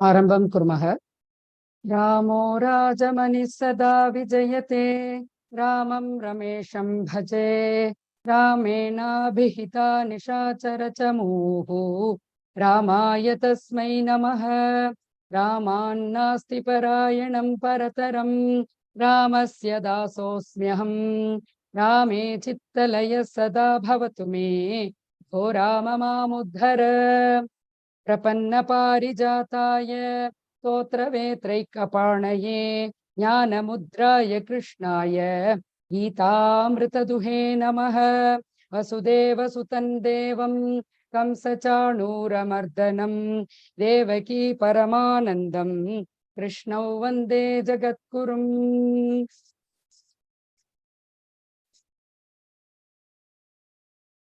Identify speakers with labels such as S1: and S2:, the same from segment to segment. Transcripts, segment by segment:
S1: Arambam kurmah. Ramo Rajamani Sada Vijayate Ramam Ramesham Bhaje Ramena Bhihita Nishacharachamuhu Ramaya Tasmai Namaha Ramannasti Parayanam Parataram Ramasya Dasosmyaham Rame Chittalaya Sada Bhavatu Me O Rama Mamudhara Prapanna Parijataya Stotravetraikaparnaye Jnanamudraya Krishnaya Gitamritaduhe Namaha Vasudeva Sutan Devam Kamsachanuramardanam Devaki Paramanandam Krishnau Vande Jagatkurum.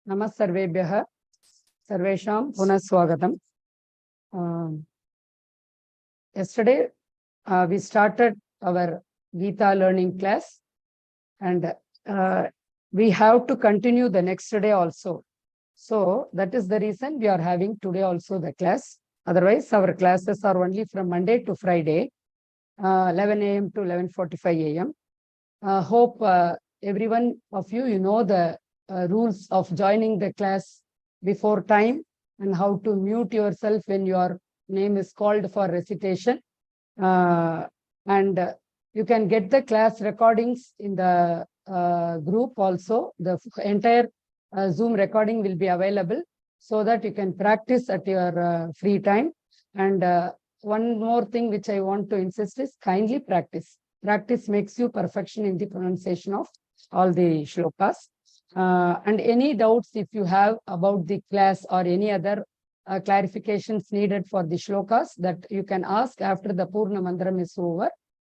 S1: Namasarvebhyaha Sarvesham Punaswagatam. Yesterday, we started our Gita learning class, and we have to continue the next day also. So that is the reason we are having today also the class. Otherwise, our classes are only from Monday to Friday, 11 a.m. to 11:45 a.m. Hope every one of you know the rules of joining the class before time and how to mute yourself when your name is called for recitation. And you can get the class recordings in the group also. The entire Zoom recording will be available so that you can practice at your free time. And one more thing which I want to insist is kindly practice. Practice makes you perfection in the pronunciation of all the shlokas. And any doubts if you have about the class or any other clarifications needed for the shlokas, that you can ask after the Purna Mandram is over.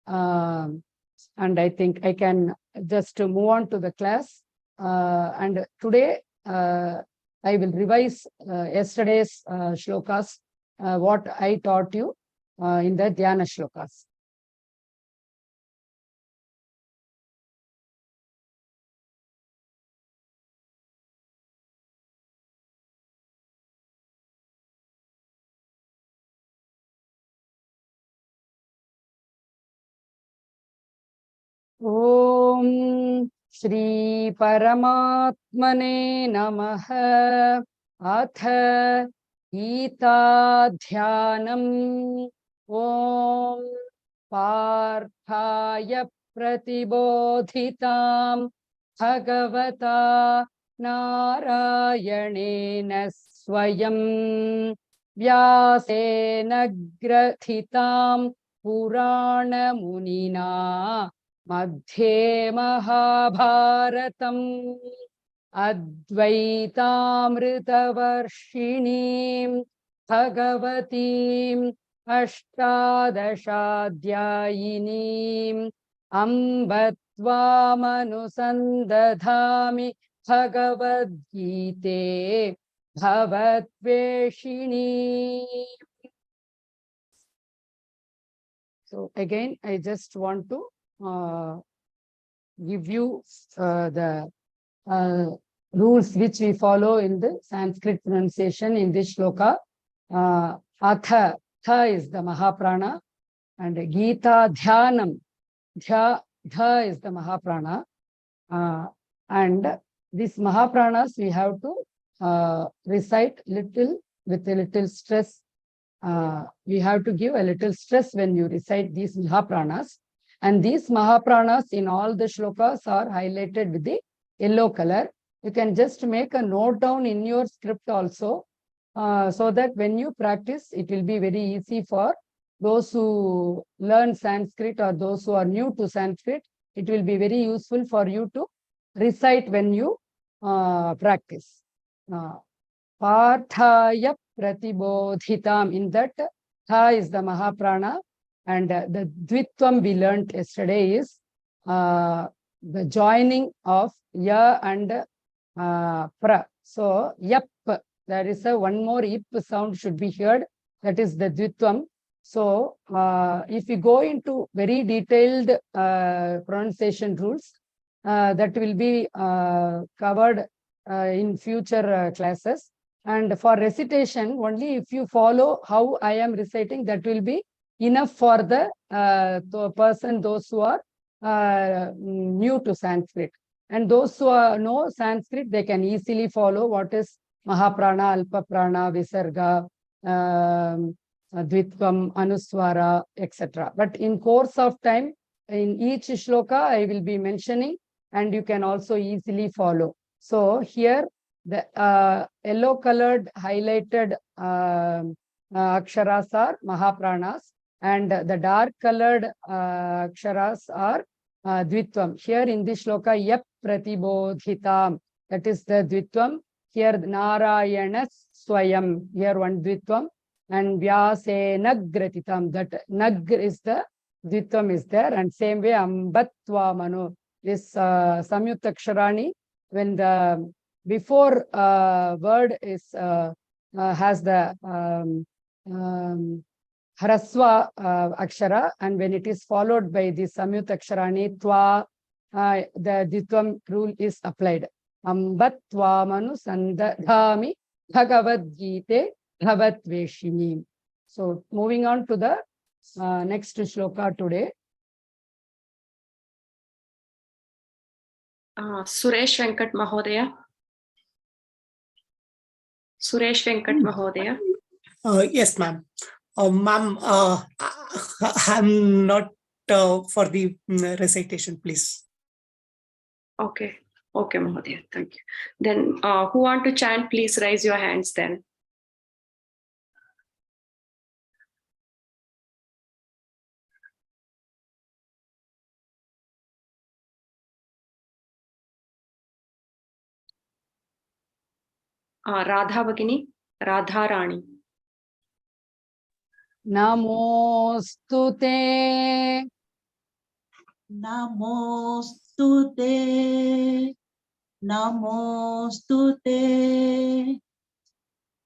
S1: And I think I can just move on to the class. And today I will revise yesterday's shlokas, what I taught you in the Dhyana shlokas. Om Shri Paramatmane Namaha Atha Gita Dhyanam Om Parthaya Pratibodhitam Bhagavata Narayanena Swayam Vyasena Grathitam Purana Munina Madhye Mahabharatam Advaitaamritavarshinim Bhagavatim Ashtadashadhyayinim Ambatvamanusandathami Bhagavad Gite Bhavatveshini. So again, I just want to give you the rules which we follow in the Sanskrit pronunciation in this shloka. Atha, tha is the Mahaprana, and Gita Dhyanam, dha is the Mahaprana. And these Mahapranas we have to recite with a little stress. We have to give a little stress when you recite these Mahapranas. And these Mahapranas in all the shlokas are highlighted with the yellow color. You can just make a note down in your script also, so that when you practice, it will be very easy for those who learn Sanskrit or those who are new to Sanskrit. It will be very useful for you to recite when you practice. Parthaya Pratibodhitam. In that, tha is the Mahaprana. And the Dvitvam we learnt yesterday is the joining of ya and pra. So, yap, there is a one more ip sound should be heard. That is the Dvitvam. So, if we go into very detailed pronunciation rules, that will be covered in future classes. And for recitation, only if you follow how I am reciting, that will be enough for the person, those who are new to Sanskrit. And those who know Sanskrit, they can easily follow what is Mahaprana, Alpa Prana, Visarga, Dvitvam, Anuswara, etc. But in course of time, in each shloka, I will be mentioning, and you can also easily follow. So here, the yellow colored highlighted aksharas are Mahapranas, and the dark colored aksharas are Dvitvam. Here in this shloka, Yap Pratibodhitam, that is the Dvitvam. Here Narayana Swayam, here one Dvitvam, and Vyase Nagratitam, that Nag is the Dvitvam is there, and same way Ambatva Manu, this Samyukta Aksharani, when the before word is has the Haraswa Akshara, and when it is followed by the Samyukta Aksharani, Twa, the Dvitvam rule is applied. Ambatva Manu Sandadhami Bhagavad Gita Bhavat Veshini. So moving on to the next shloka today.
S2: Suresh Venkat Mahodaya. Suresh Venkat Mahodaya.
S3: Yes, ma'am. Ma'am, I'm not for the recitation, please.
S2: Okay. Okay, Mahodaya. Thank you. Then who want to chant, please raise your hands then. Radha Bhagini, Radha Rani.
S1: Namostute.
S4: Namostute. Namostute.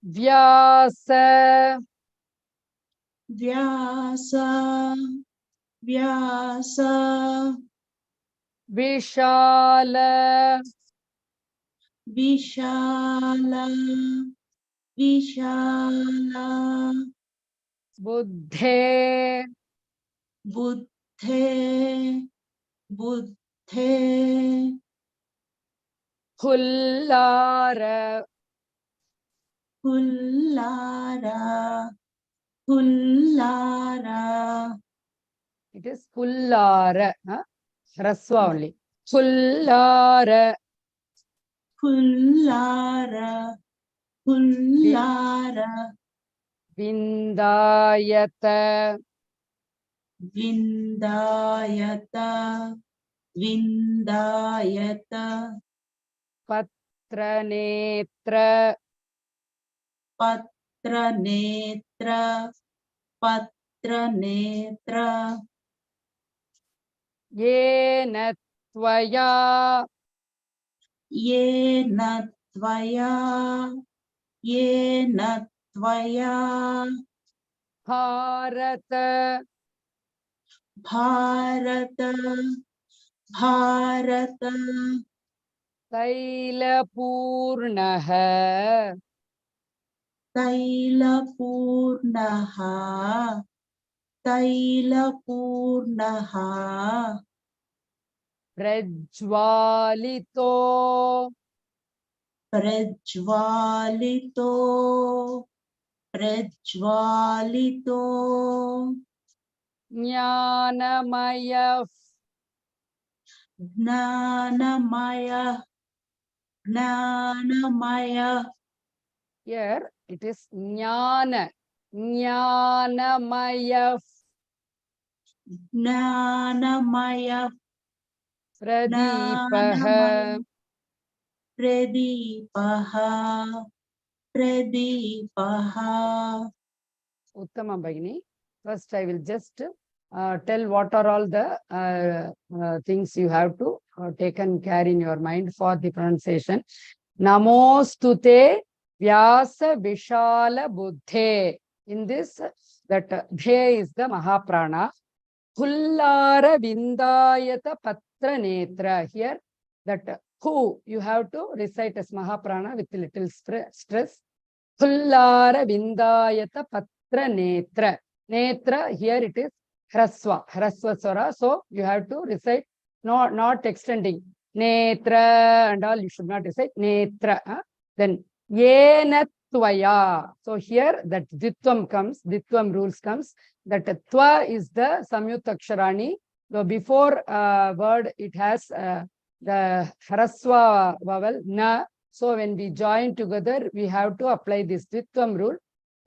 S1: Vyasa.
S4: Vyasa. Vyasa.
S1: Vishala.
S4: Vishala. Vishala.
S1: Buddhe.
S4: Buddhe. Buddhe.
S1: Hullara.
S4: Hullara. Hullara.
S1: It is Hullara. Raswa only. Hullara.
S4: Hullara. Hullara.
S1: Vindayata.
S4: Vindayata. Vindayata.
S1: Patranetra.
S4: Patranetra. Patranetra.
S1: Yena tvaya.
S4: Yena tvaya. Yena tvaya.
S1: Bharata.
S4: Bharata. Bharata.
S1: Tailapurnaha.
S4: Tailapurnaha. Tailapurnaha.
S1: Prajvalito.
S4: Prajvalito. Prajvalito.
S1: Jnanamaya.
S4: Gnanamaya. Gnanamaya.
S1: Here it is Jnana. Jnanamaya.
S4: Gnanamaya.
S1: Pradipaha.
S4: Pradipaha. Pradipaha.
S1: Uttama Bhagini. First, I will just tell what are all the things you have to taken care in your mind for the pronunciation. Namostute Vyasa Vishala Buddhe. In this, that Bhe is the Mahaprana. Hullara Vindayata Patra Netra. Here, that who you have to recite as Mahaprana with little stress. Pullara Vindayata Patra Netra. Netra, here it is Hraswa, Hraswa Swara. So you have to recite, not extending. Netra and all, you should not recite Netra. Then Yenatvaya. So here that Ditvam comes, Ditvam rules comes. That Tva is the Samyuktaksharani. So before word, it has the Hraswa vowel, Na. So when we join together, we have to apply this Ditvam rule.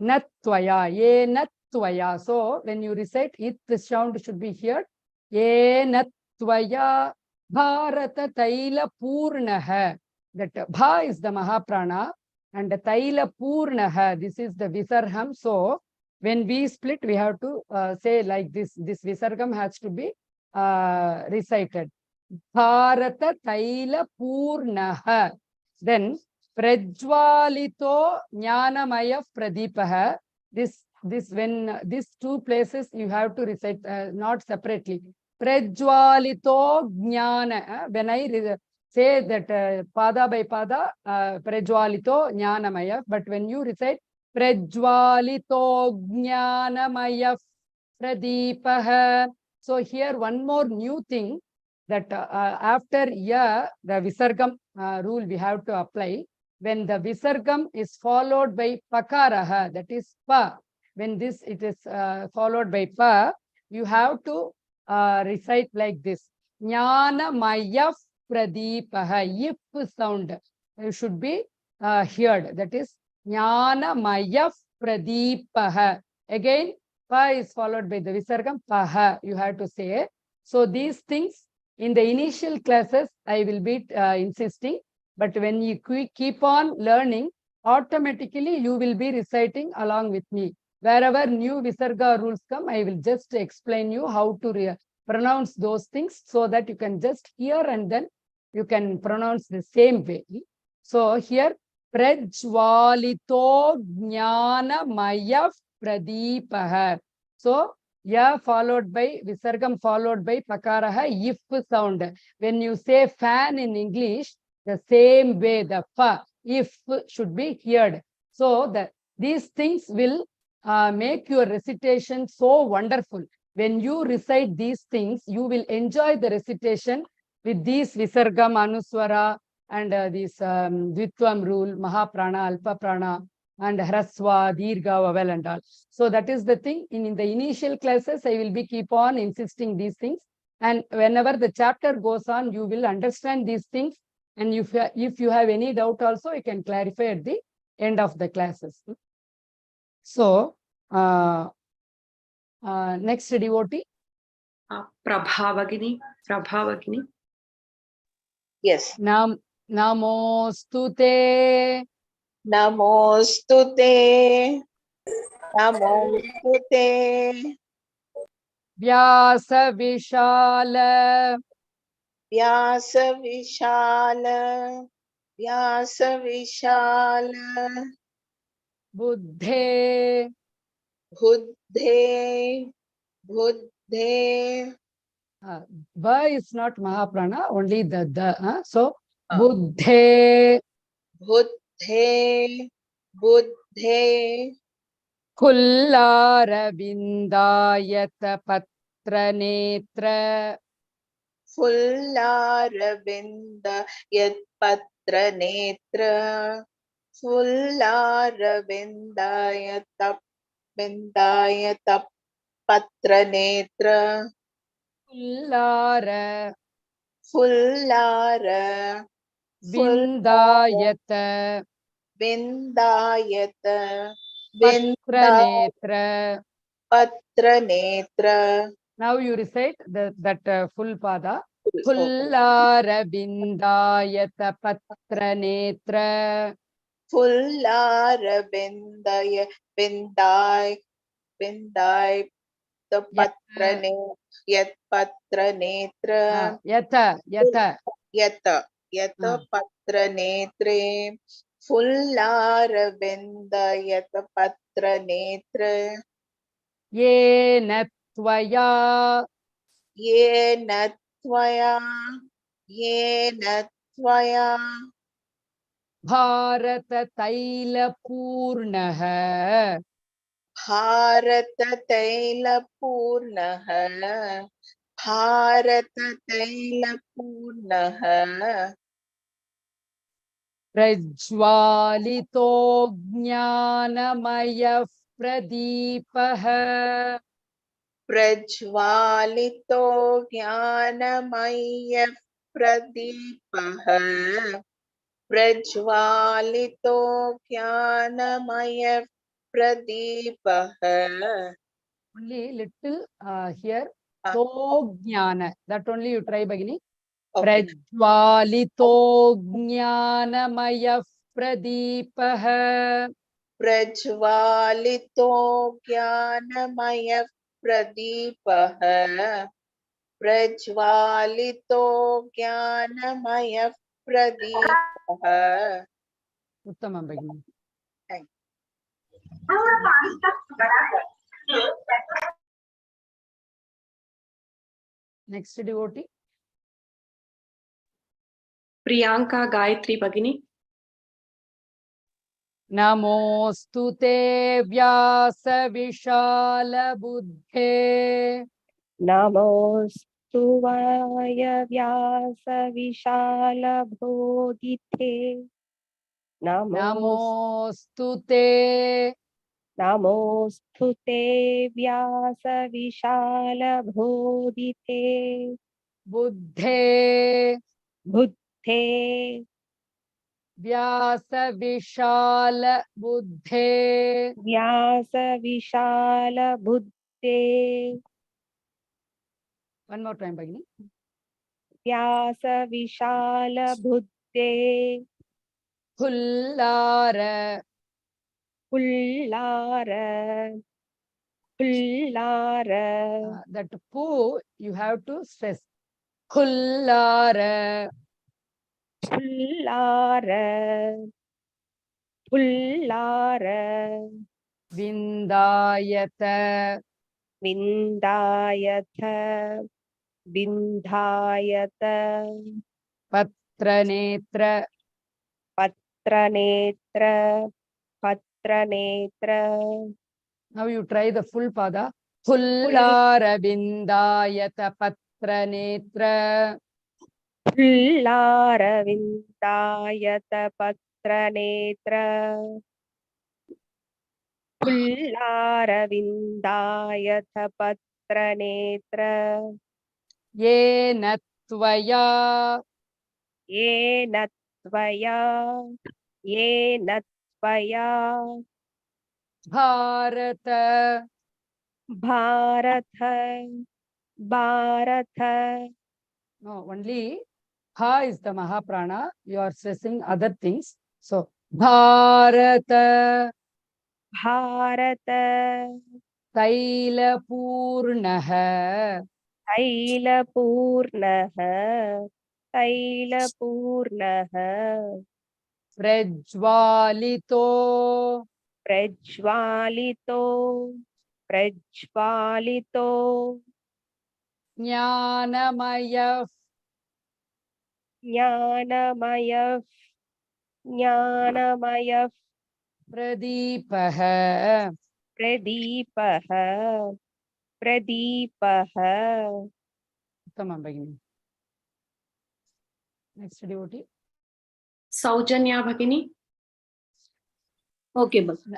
S1: Natvaya, ye natvaya. So when you recite it, the sound should be here. Ye natvaya bharata taila purnaha. That bha is the Mahaprana and the taila purnaha. This is the Visargam. So when we split, we have to say like this. This Visargam has to be recited. Bharata taila purnaha. Then Prajwalito Jnanamaya Pradipaha. This when these two places you have to recite not separately. Prajwalito Jnana. When I say that pada by pada, Prajwalito Jnanamaya. But when you recite Prajwalito Jnanamaya Pradipaha. So here one more new thing, that after ya, the Visargam rule we have to apply. When the Visargam is followed by Pakaraha, that is Pa. When it is followed by Pa, you have to recite like this. Jnana Maya Pradipaha. If sound should be heard. That is Jnana Maya Pradipaha. Again, Pa is followed by the Visargam, Paha. You have to say. So these things, in the initial classes, I will be insisting, but when you keep on learning, automatically you will be reciting along with me. Wherever new Visarga rules come, I will just explain you how to pronounce those things so that you can just hear and then you can pronounce the same way. So here, Prajwalito Jnana Maya Pradipaha. So Ya followed by Visargam followed by Pakaraha, if sound. When you say fan in English, the same way the fa, if should be heard. So these things will make your recitation so wonderful. When you recite these things, you will enjoy the recitation with these Visargam, Anuswara, and this Dvitvam rule, Mahaprana, Alpa Prana, and Hraswa, Dirga, vowel and all. So that is the thing. In the initial classes, I will be keep on insisting these things. And whenever the chapter goes on, you will understand these things. And if you have any doubt also, you can clarify at the end of the classes. So, next devotee.
S2: Prabhavagini.
S5: Yes.
S1: Namostute.
S5: Namostute. Namostute.
S1: Vyasa Vishala.
S5: Vyasa Vishala. Vyasa Vishala.
S1: Buddhe.
S5: Buddhe. Buddhe.
S1: Ba is not Mahaprana, only the. So, Buddhe.
S5: Buddhe. Buddhe.
S1: Kullara Vindayata Patra Netra.
S5: Fullaravinda yat patra netra. Fullaravinda yat patra netra.
S1: Kullara
S5: Fullara
S1: Vindayata
S5: Vindayata
S1: Patra Netra.
S5: Patra netra.
S1: Now you recite that full pada. Kullara Vindayata Patra Netra.
S5: Fullaravinda Vindai the patra yat patra netra.
S1: Yata.
S5: Yata patra netre. Fullaravinda yata patra netra.
S1: Yena Tvaya.
S5: Yena tvaya. Yena tvaya.
S1: Bharata Taila Purnaha.
S5: भारततैलपूर्णः भारततैलपूर्णः
S1: Prajwalito Jnanamaya Pradipah.
S5: प्रज्वालितो ज्ञानमयः प्रदीपः प्रज्वालितो ज्ञानमयः प्रदीपः
S1: Only little here.
S5: Ah.
S1: To Jnana. That only you try, Bhagini.
S5: Okay.
S1: Prajwalito Jnanamaya Pradipah.
S5: प्रज्वालितो ज्ञानमयः प्रदीपः प्रज्वालितो ज्ञानमयः प्रदीपः
S1: Uttamam, Bhagini.
S5: Thank
S1: Next devotee.
S2: Priyanka Gayatri Bhagini.
S1: Namostu te Vyasa Vishala Buddhe.
S6: नमोऽस्तु वाय व्यास विशाल बोधिते
S1: Namostu te
S6: नमोऽस्तु ते व्यास विशाल बोधिते
S1: Buddhe.
S6: बुद्धे
S1: Vyasa Vishala Buddhe.
S6: Vyasa विशाल बुद्धे
S1: One more time, Bhagini.
S6: Vyasa विशाल बुद्धे
S1: Pullara.
S6: पुल्लार पुल्लार
S1: That pu you have to stress. Pullara.
S6: पुल्लार पुल्लार
S1: Vindayata.
S6: विन्दायथ विन्धायत
S1: Patranetra.
S6: पत्रनेत्र पत्रनेत्र
S1: Now you try the full pada. Pullara Vindayata Patranetra.
S6: पुल्लार विन्दायत पत्रनेत्र पुल्लार विन्दायथ पत्रनेत्र
S1: Yena Tvaya.
S6: येन त्वया
S1: Bharata.
S6: Bharata Bharata
S1: No, only Ha is the Mahaprana. You are stressing other things. So, Bharata
S6: Bharata
S1: Taila Purnaha.
S6: तैलपूर्णः तैलपूर्णः
S1: Prajwalito
S6: प्रज्वालितो प्रज्वालितो
S1: Jnanamaya
S6: ज्ञानमय ज्ञानमय
S1: Pradipaha.
S6: प्रदीपः प्रदीपः
S1: Uttamam, Bhagini. Next devotee.
S2: Saujanya Bhagini.
S7: Okay, Bhagini.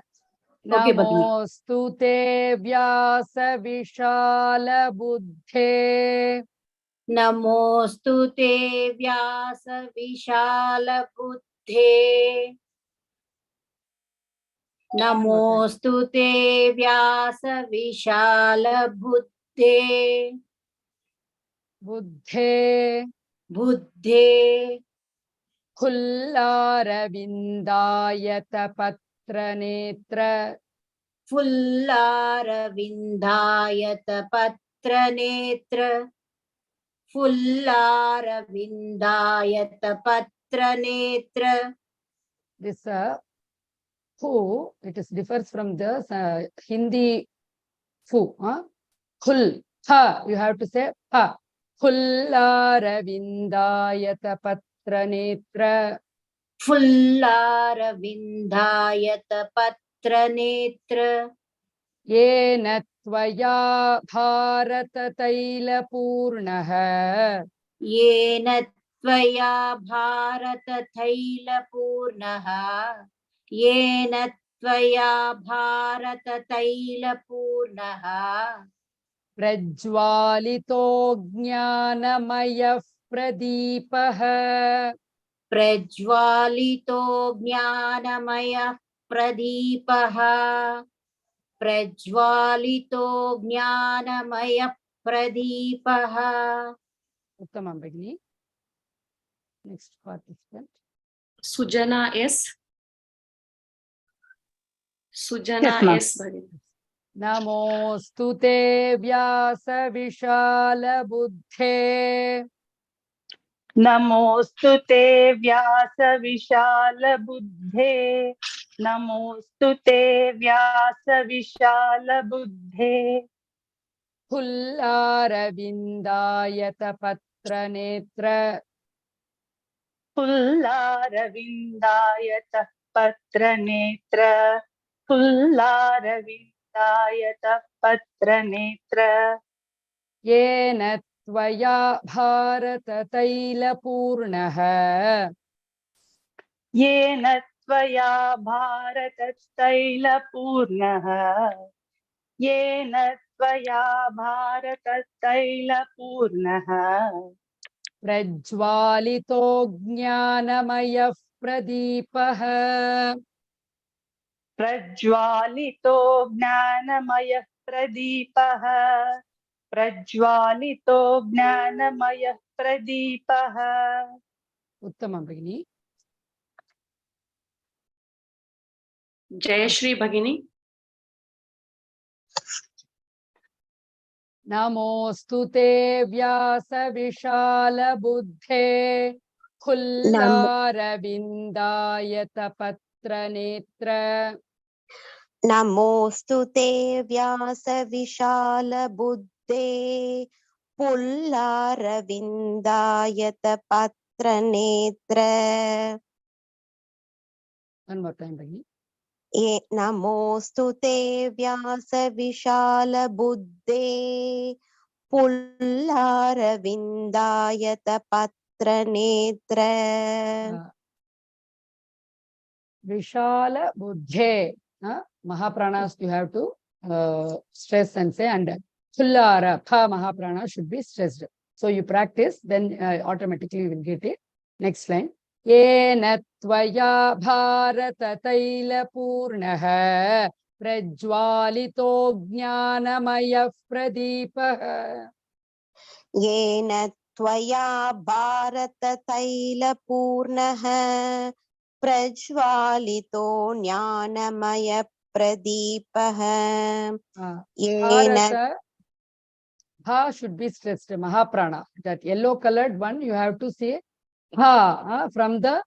S7: Okay, Bhagini.
S1: Namostu te Vyasa Vishala Buddhe.
S7: नमोऽस्तु ते व्यास विशाल बुद्धे नमोऽस्तु ते व्यास विशाल बुद्धे
S1: Buddhe.
S7: बुद्धे
S1: Khullara Vindayata Patranetra.
S7: फुल्लारविन्दायत पत्रनेत्र फुल्लारविन्दायत पत्रनेत्र
S1: This fu, it is differs from the Hindi fu. Khul. Ha, you have to say ha. Khullara Vindayata Patranetra.
S7: फुल्लारविन्दायतपत्रनेत्र
S1: येन त्वया भारततैलपूर्णः
S7: येन त्वया भारततैलपूर्णः येन त्वया भारततैलपूर्णः
S1: प्रज्वालितो ज्ञानमयः प्रदीपः
S7: प्रज्वालितो ज्ञानमयः प्रदीपः प्रज्वालितो ज्ञानमयः प्रदीपः
S1: उत्तमं भगिनि next participant
S2: Sujana S. Sujana
S3: Yes, ma'am.
S2: S. Bhagini.
S1: नमोऽस्तु ते व्यासविशालबुद्धे
S8: नमोऽस्तु ते व्यासविशालबुद्धे नमोऽस्तु ते व्यासविशालबुद्धे
S1: फुल्लारविन्दायतपत्रनेत्र
S8: फुल्लारविन्दायतः पत्रनेत्र फुल्लारविन्दायतः पत्रनेत्र
S1: येन त्वया भारततैलपूर्णः
S8: येन त्वया भारततैलपूर्णः येन त्वया भारततैलपूर्णः
S1: प्रज्वालितो ज्ञानमयः प्रदीपः
S8: प्रज्वालितो ज्ञानमयः प्रदीपः प्रज्वालितो ज्ञानमयः प्रदीपः
S1: उत्तमं भगिनि
S2: Jayashri Bhagini.
S1: नमोऽस्तु ते व्यासविशालबुद्धे फुल्लारविन्दायतपत्रनेत्र
S9: नमोऽस्तु ते व्यासविशालबुद्धे पुल्लारविन्दायतपत्रनेत्र
S1: One more time, भगिनि
S9: नमोऽस्तु ते व्यासविशालबुद्धे पुल्लारविन्दायतपत्रनेत्र
S1: Vishala Buddhe. Mahapranas you have to stress and say, and Fullara, Pha Mahaprana should be stressed. So you practice, then automatically you will get it. Next line. Yena tvaya bharata taila purnaha prajwalito jnanamaya pradeepah.
S9: येन त्वया भारततैलपूर्णः प्रज्वालितो ज्ञानमयप्रदीपः येन
S1: Bharata, Bha should be stressed, Mahaprana. That yellow colored one, you have to say Ha, from the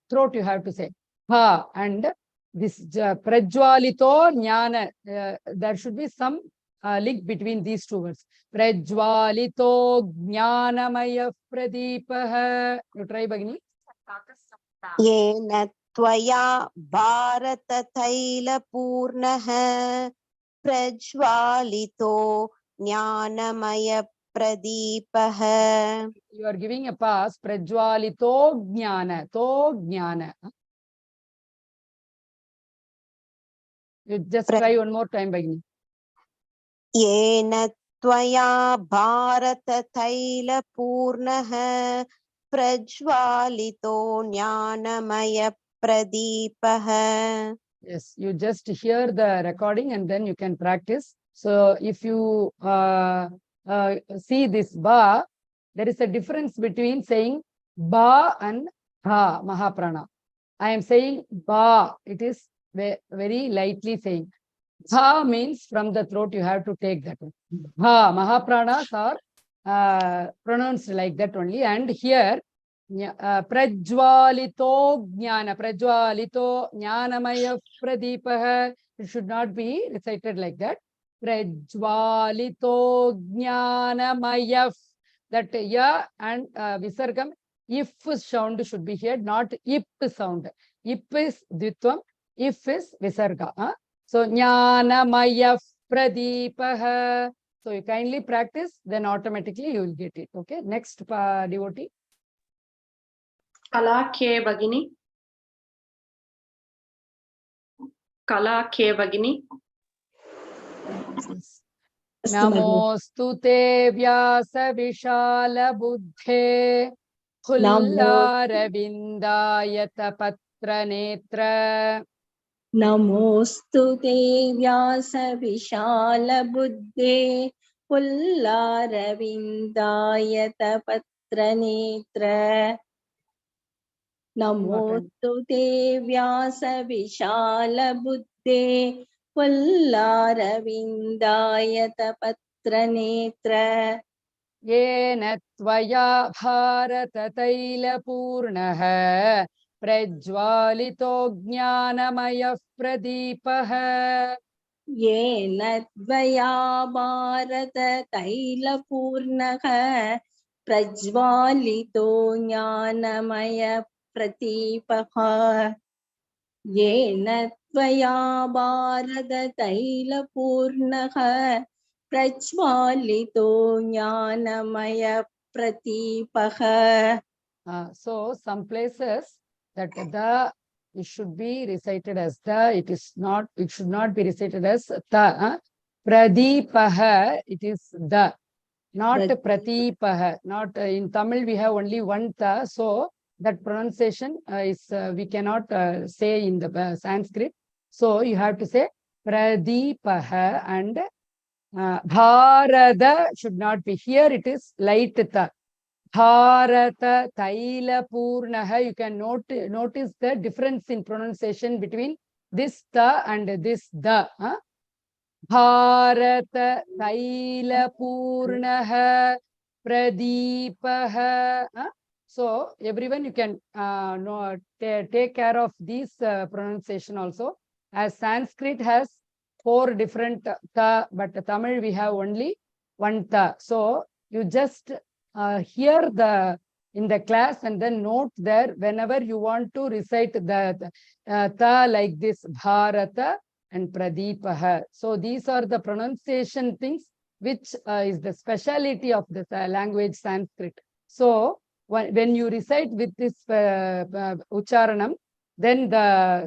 S1: throat you have to say Ha, and this Prajwalito Jnana, there should be some link between these two words. Prajwalito Jnanamaya Pradeepah. You try, Bhagini.
S9: येन त्वया भारततैलपूर्णः प्रज्वालितो ज्ञानमयप्रदीपः.
S1: You are giving a pass. Prajwalito Jnana. To Jnana. You just try one more time, Bhagini.
S9: येन त्वया भारततैलपूर्णः प्रज्वालितो ज्ञानमयप्रदीपः.
S1: Yes, you just hear the recording and then you can practice. So if you see this ba, there is a difference between saying ba and ha, Mahaprana. I am saying ba, it is very lightly saying. Ha means from the throat you have to take that one. Ha, Mahapranas are pronounced like that only. And here, Prajwalito Jnana, Prajwalito Jnanamaya Pradeepah, it should not be recited like that. Prajwalito Jnanamaya, that ya and Visargam, if sound should be here, not ip sound. Ip is Dvitvam, if is Visarga. So Jnanamaya Pradeepaha. So you kindly practice, then automatically you will get it. Okay, next devotee.
S2: Kala K Bagini. Kala K Bagini.
S1: Namostu te vyasa vishala buddhe Pullarvindayata patra netra.
S10: Namostu te vyasa vishala buddhe Pullarvindayata patra netra. Namostu te vyasa vishala buddhe Pullarvindayata patra netra.
S1: Yena tvaya bharata taila purnaha prajvalito jnanamaya pradeepaha.
S10: Yena tvaya bharata taila purnaha prajvalito jnanamaya pradeepaha. Yena tvaya bharata taila purnaha prajvalito jnanamaya pradeepaha.
S1: So some places that the it should be recited as the, it is not, it should not be recited as ta. Pradeepaha, it is the, not Pratipaha. Not in Tamil we have only one ta, so that pronunciation is we cannot say in the Sanskrit. So you have to say Pradeepaha, and Bharada should not be here. It is light ta. Bharata Taila Purnaha. You can notice the difference in pronunciation between this ta and this da. Bharata Taila Purnaha Pradeepaha. So everyone, you can take care of these pronunciation also. As Sanskrit has 4 different ta, but Tamil we have only one ta. So you just hear in the class and then note there whenever you want to recite the ta like this, Bharata and Pradeepaha. So these are the pronunciation things which is the speciality of the language Sanskrit. So when you recite with this Ucharanam, then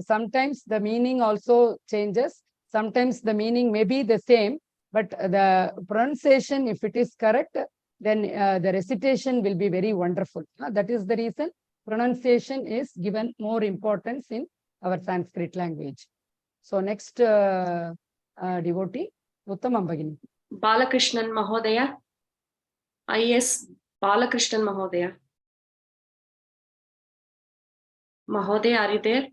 S1: sometimes the meaning also changes. Sometimes the meaning may be the same, but the pronunciation, if it is correct, then the recitation will be very wonderful. That is the reason pronunciation is given more importance in our Sanskrit language. So next devotee, Uttamam Bhagini.
S2: Balakrishnan Mahodaya. IS Balakrishnan Mahodaya. Mahodaya, are you there?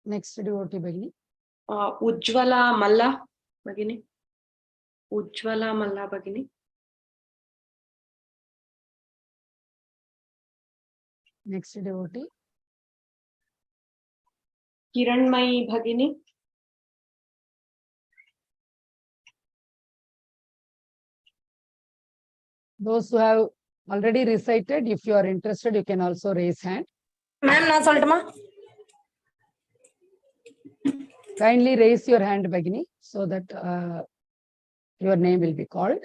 S1: Next devotee Bhagini.
S2: Ujjwala Malla Bhagini. Ujjwala Malla Bhagini.
S1: Next devotee.
S2: Kiranmai Bhagini.
S1: Those who have already recited, if you are interested, you can also raise hand.
S11: Ma'am, na soltama.
S1: Kindly raise your hand, Bhagini, so that your name will be called.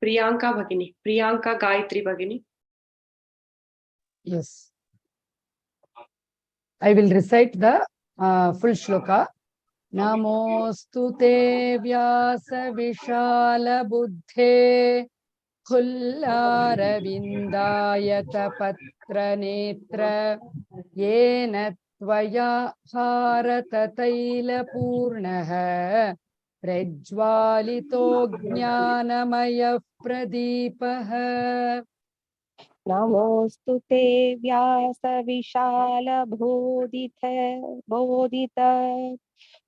S2: Priyanka Bhagini. Priyanka Gayatri Bhagini.
S1: Yes. I will recite the full shloka. Namostu te vyasa vishala buddhe Khullaravindayata patra netra Yena tvaya bharata taila purnaha Prajvalito jnanamaya pradeepaha.
S6: नमोऽस्तु ते व्यास विशाल बोधित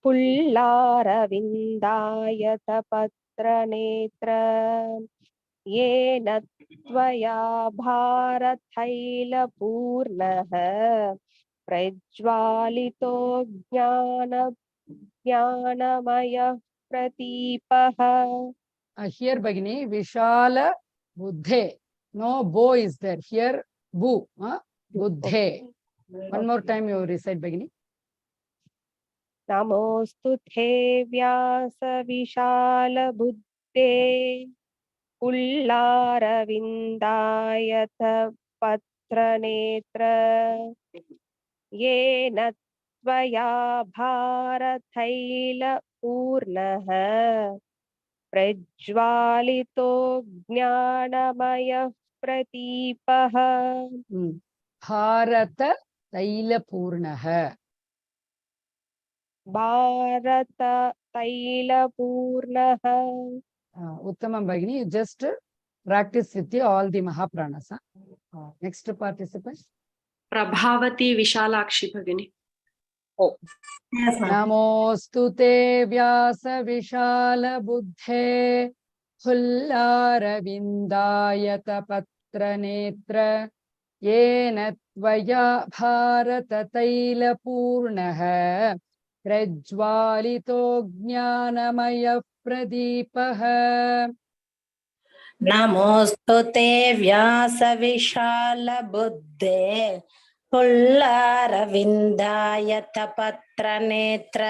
S6: पुल्लारविन्दायत पत्र नेत्र येन त्वया भारतैलपूर्णः प्रज्वालितो ज्ञानमयः प्रदीपः.
S1: Here, Bhagini, Vishala Buddhe. No bo is there. Here, bu. Buddhe. One more time you recite, Bhagini.
S6: नमोऽस्तु ते व्यास विशाल बुद्धे उल्लारविन्दायत पत्रनेत्र येन त्वया भारतैलपूर्णः प्रज्वालितो ज्ञानमयः प्रदीपः
S1: Bharata Tailapurnaha.
S6: Bharata तैलपूर्णः.
S1: Uttamam Bhagini, you just practice with you all the Mahapranas. Next participant.
S2: Prabhavati Vishalakshi Bhagini.
S5: Oh.
S10: Yes, ma'am.
S1: Namostu te vyasa vishala buddhe hullara vindayata patra netra yena tvaya bharata taila purnaha prajvalito jnanamaya pradipaha.
S7: नमोऽस्तु ते व्यासविशालबुद्धे पुल्लारविन्दायतपत्रनेत्र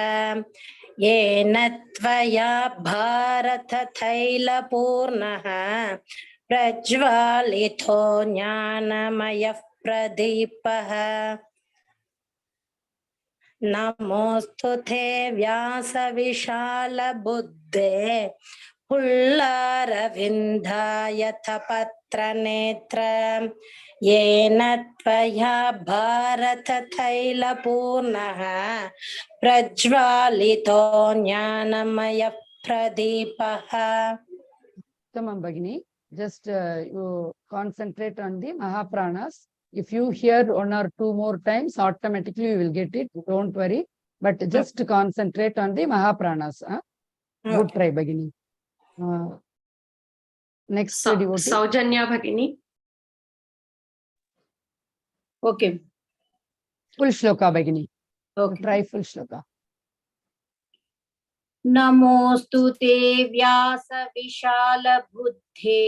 S7: येन त्वया भारततैलपूर्णः प्रज्वालितो ज्ञानमयः प्रदीपः नमोऽस्तु ते व्यासविशालबुद्धे पुल्लारविन्दायतपत्रनेत्र येन त्वया भारततैलपूर्णः प्रज्वालितो ज्ञानमयः प्रदीपः.
S1: Uttamam Bhagini, just you concentrate on the Mahapranas. If you hear one or two more times, automatically you will get it. Don't worry. But just concentrate on the Mahapranas. Good try, Bhagini. Next devotee.
S2: Saujanya Bhagini.
S10: Okay.
S1: Full shloka, Bhagini.
S10: Okay.
S1: Try full shloka.
S7: नमोऽस्तु ते व्यासविशालबुद्धे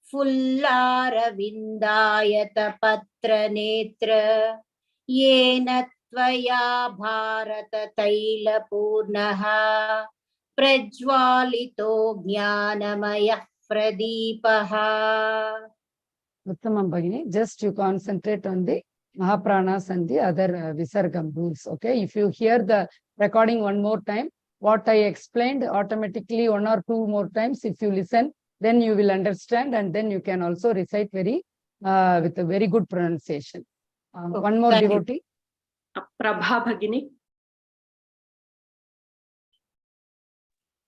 S7: फुल्लारविन्दायतपत्रनेत्र येन त्वया भारततैलपूर्णः प्रज्वालितो ज्ञानमयः प्रदीपः.
S1: Uttamam Bhagini, just you concentrate on the Mahapranas and the other Visargam rules. Okay, if you hear the recording one more time, what I explained automatically one or two more times, if you listen, then you will understand, and then you can also recite very with a very good pronunciation. One more devotee.
S2: Prabha Bhagini.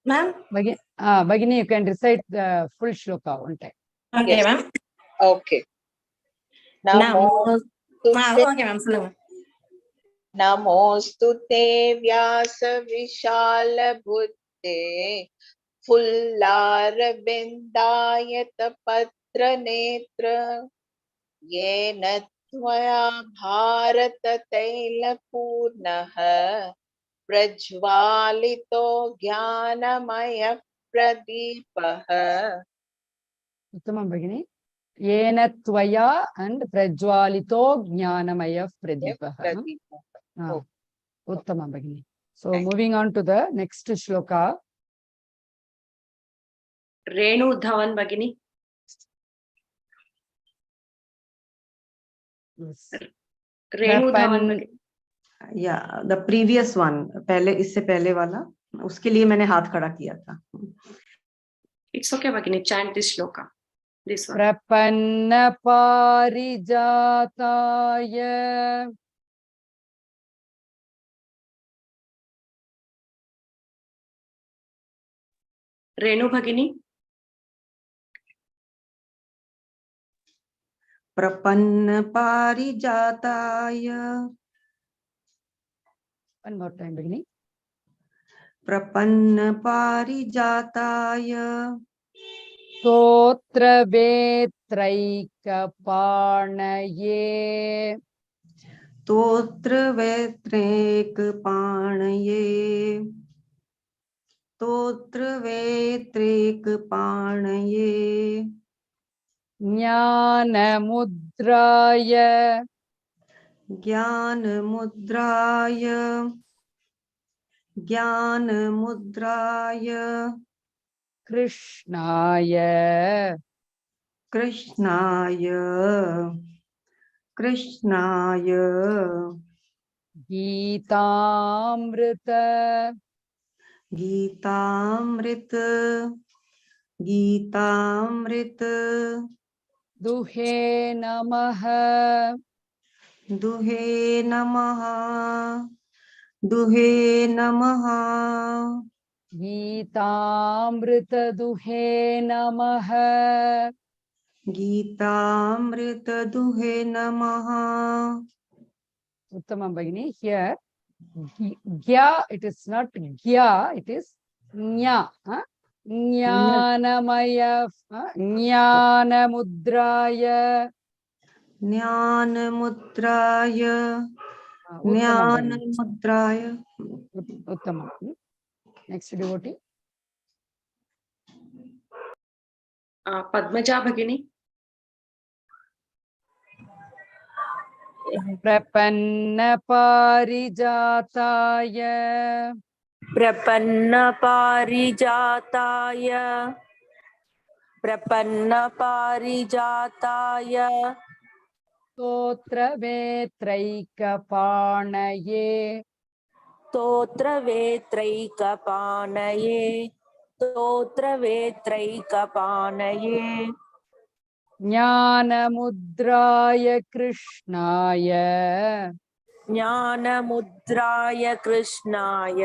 S7: Ma'am?
S1: Bhagini, you can recite the full shloka one time.
S7: Okay,
S5: Yes.
S7: ma'am.
S5: Okay.
S7: Okay, ma'am.
S5: नमोऽस्तु ते व्यास विशाल बुद्धे फुल्लारविन्दायत पत्र नेत्र येन त्वया Bharata तैलपूर्णः प्रज्वालितो ज्ञानमय प्रदीपः.
S1: Uttamam Bhagini. Yena tvaya and prajwalito jnanamaya pradipah. Uttamam Bhagini. So moving on to the next shloka.
S2: Renu Dhawan Bhagini.
S1: Yes.
S2: Renu Dhawan Bhagini.
S11: या the previous one पहले इससे पहले वाला उसके लिए मैंने हाथ खड़ा किया था.
S2: It's okay, Bhagini. Chant this shloka. This one.
S1: Prapanna parijataya
S2: Renu Bhagini.
S11: प्रपन्न पारिजाताय.
S1: One more time, Bhagini.
S11: प्रपन्न पारिजाताय
S1: Stotra vetraika panaye
S11: तोत्र वैत्रेक पाणये. स्तोत्रवेत्रैकपाणये
S1: ज्ञानमुद्राय
S11: ज्ञानमुद्राय ज्ञानमुद्राय
S1: कृष्णाय
S11: कृष्णाय कृष्णाय
S1: गीतामृत
S11: गीतामृत गीतामृत
S1: दुहे नमः
S11: दुहे नमः दुहे नमः
S1: गीतामृत दुहे नमः
S11: गीतामृत दुहे नमः
S1: Uttamam Bhagini. Here, gya, it is not gya, it is nya. Jnanamaya, Jnanamudraya.
S11: ज्ञानमुद्राय
S1: Uttamam Bhagini.
S11: ज्ञानमुद्राय
S1: Uttamam. Next devotee.
S2: Padmaja Bhagini.
S1: Prapannaparijataya.
S12: प्रपन्नपारिजाताय प्रपन्नपारिजाताय
S1: स्तोत्रवेत्रैकपाणये
S12: स्तोत्रवेत्रैकपाणये स्तोत्रवेत्रैकपाणये
S1: ज्ञानमुद्राय कृष्णाय
S12: ज्ञानमुद्राय कृष्णाय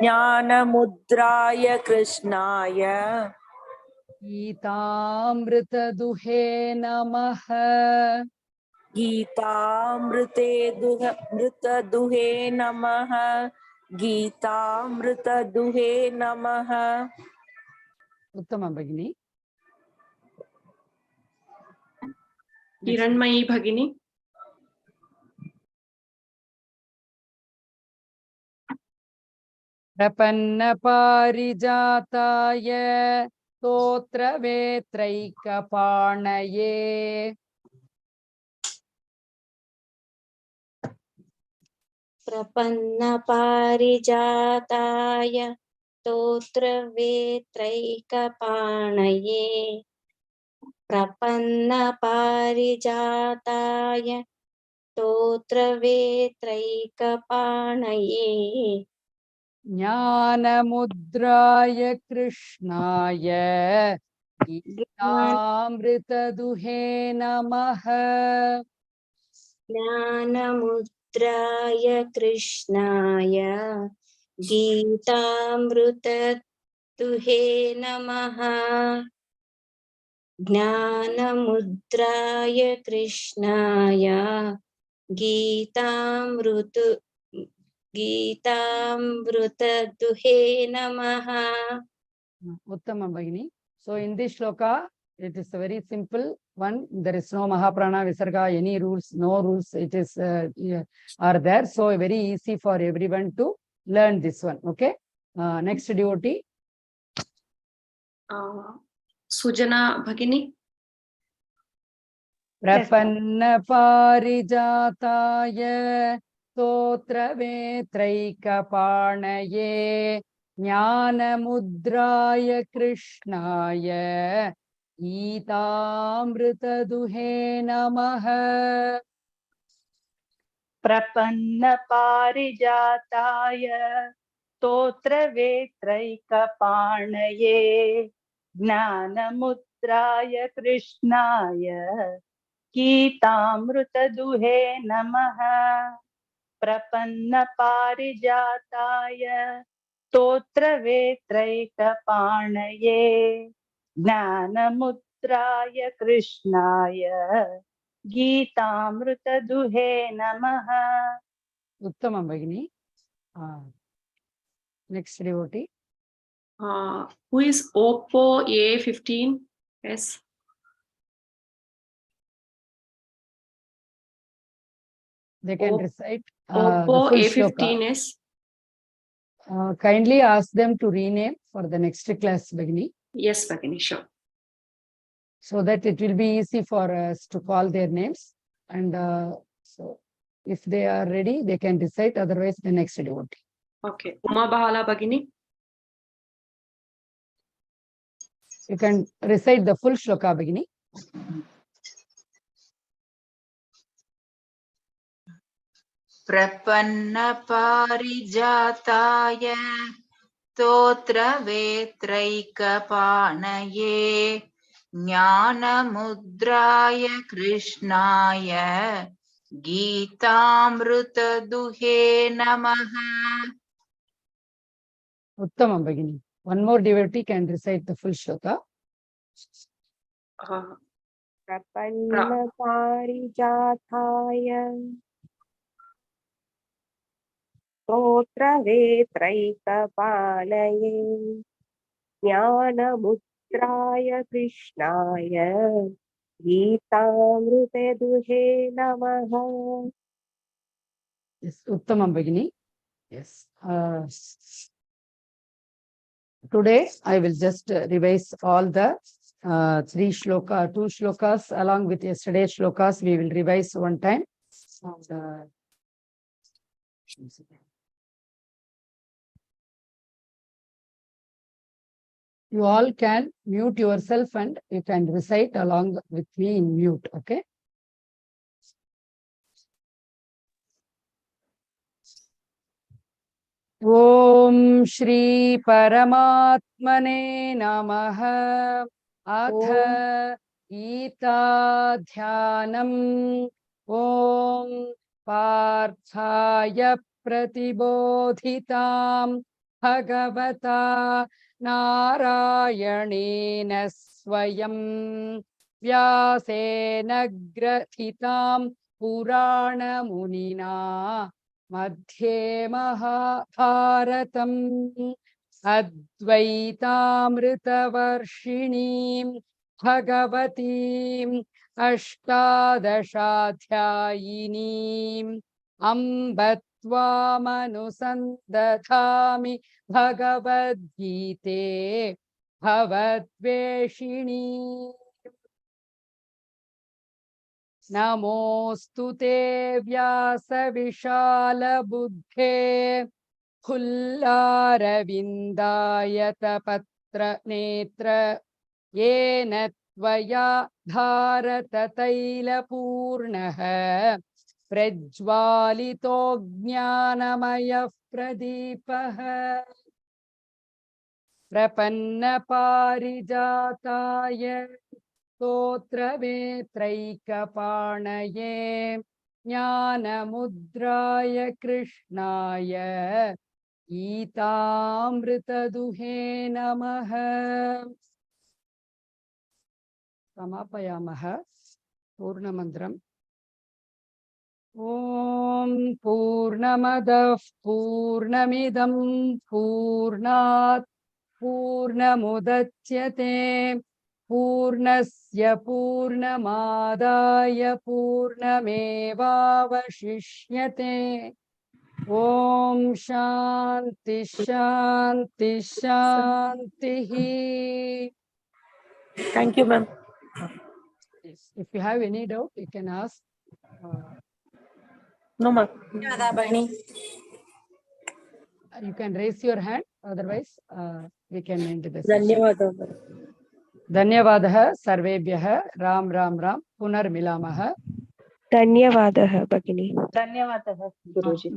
S12: ज्ञानमुद्राय कृष्णाय
S1: गीतामृतदुहे नमः
S12: गीतामृतदुहे नमः गीतामृतदुहे नमः
S1: उत्तमं भगिनी
S2: Hiranmayi Bhagini.
S1: प्रपन्नपारिजाताय स्तोत्रवेत्रैकपाणये
S7: प्रपन्नपारिजाताय स्तोत्रवेत्रैकपाणये प्रपन्नपारिजाताय स्तोत्रवेत्रैकपाणये
S1: ज्ञानमुद्राय कृष्णाय गीतामृतदुहे नमः
S7: ज्ञानमुद्राय कृष्णाय गीतामृतदुहे नमः ज्ञानमुद्राय कृष्णाय गीतामृतदुहे नमः
S1: Uttamam Bhagini. So in this shloka, it is a very simple one. There is no Mahaprana, Visarga, any rules, no rules. It is are there. So very easy for everyone to learn this one. Okay. Next devotee.
S2: Sujana Bhagini.
S1: Prapannaparijataya स्तोत्रवेत्रैकपाणये ज्ञानमुद्राय कृष्णाय गीतामृतदुहे नमः
S8: प्रपन्नपारिजाताय स्तोत्रवेत्रैकपाणये ज्ञानमुद्राय कृष्णाय गीतामृतदुहे नमः प्रपन्नपारिजाताय स्तोत्रवेत्रैकपाणये ज्ञानमुद्राय कृष्णाय गीतामृतदुहे नमः
S1: Uttamam Bhagini. Next devotee.
S2: Who is Oppo A15? Yes.
S1: They can recite the
S2: Oppo
S1: full shloka.
S2: A15 is
S1: Kindly ask them to rename for the next class, Bhagini,
S2: Yes, Bhagini, sure.
S1: so that it will be easy for us to call their names. And so if they are ready, they can recite, otherwise the next devotee.
S2: Okay. Uma Bahala Bhagini.
S1: You can recite the full shloka, Bhagini.
S5: Prapanna parijataya stotra vetraika panaye jnana mudraya krishnaya Gita duhe namaha.
S1: Uttamam, Bhagini. One more devotee can recite the full shloka.
S6: प्रपन्न पारिजाताय स्तोत्रवेत्रैकपाणये ज्ञानमुद्राय कृष्णाय गीतामृतदुहे नमः.
S1: Yes, Uttamam, Bhagini. Yes. Today, I will just revise all the 2 shlokas along with yesterday's shlokas. We will revise one time. You all can mute yourself and you can recite along with me in mute, okay? Om Shri Paramatmane Namaha. Atha Gita Dhyanam. Om Parthaya Pratibodhitam Bhagavata Narayanena Swayam Vyasena Grathitam Purana Munina Madhye Mahabharatam Advaitaamritavarshinim Bhagavatim Ashtadashaadhyayinim Ambatvamanusandathami Bhagavad Gite Bhavatveshini. Namostute Vyasa Vishala Buddhe Khullaravindayata Patra Netra Yena Tvaya Bharata Taila Purnaha Prajwalito Jnanamaya Pradipaha Prapanna Parijataya Stotra vetraikapanaye jnana mudraya krishnaya Gita duhe namaha. Samapayamaha Purnamandram. Om Purnamadah Purnamidam Purnat Purnamudachyate Purnasya Purnamadaya Purnamevavashishyate. Om Shanti Shanti Shanti.
S12: Thank you, ma'am.
S1: If you have any doubt, you can ask.
S12: No, ma'am.
S1: You can raise your hand. Otherwise, we can end the session.
S12: Dhanyavadaha.
S1: Dhanyavadah sarvebhyah. Ram Ram Ram. Punar milamah.
S6: धन्यवादः भगिनी.
S8: धन्यवादः गुरुजी.